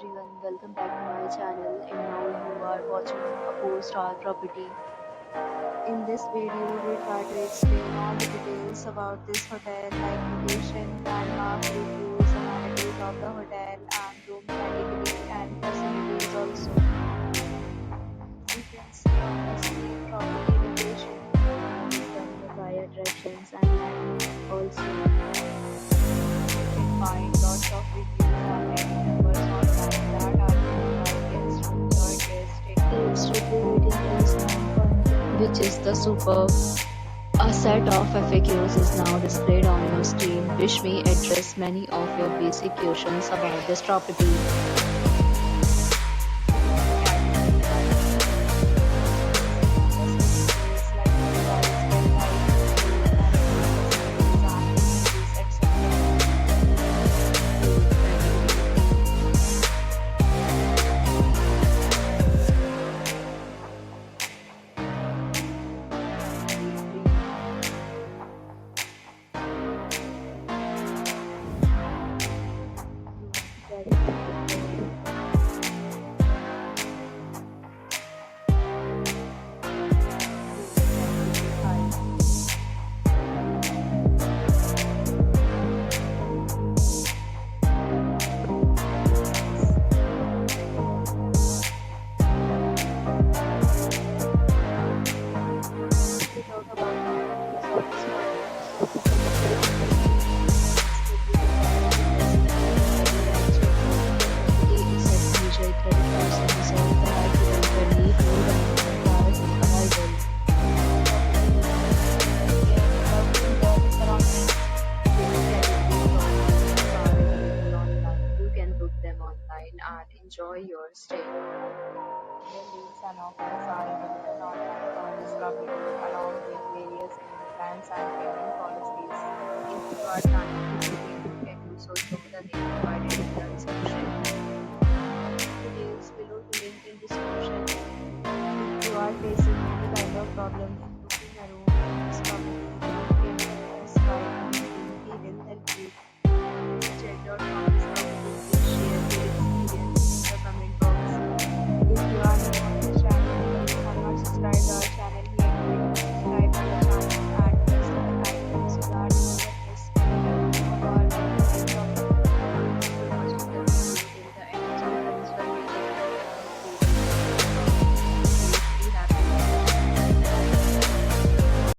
everyone, welcome back to my channel and now you are watching a 4-star property. In this video, we try to explain all the details about this hotel like location, landmark, reviews, amenities of the hotel and room category and facilities also. You can see on the screen property location, nearby attractions and landmarks also. Find lots of reviews and rating numbers online that are given by guests who enjoy their stay. Its review rating is 9.2, which is the superb. A set of FAQs is now displayed on your screen, which may address many of your basic questions about this property. And enjoy your stay. Your leaves and offers are available online for this property along with various plans and payment policies. If you are planning to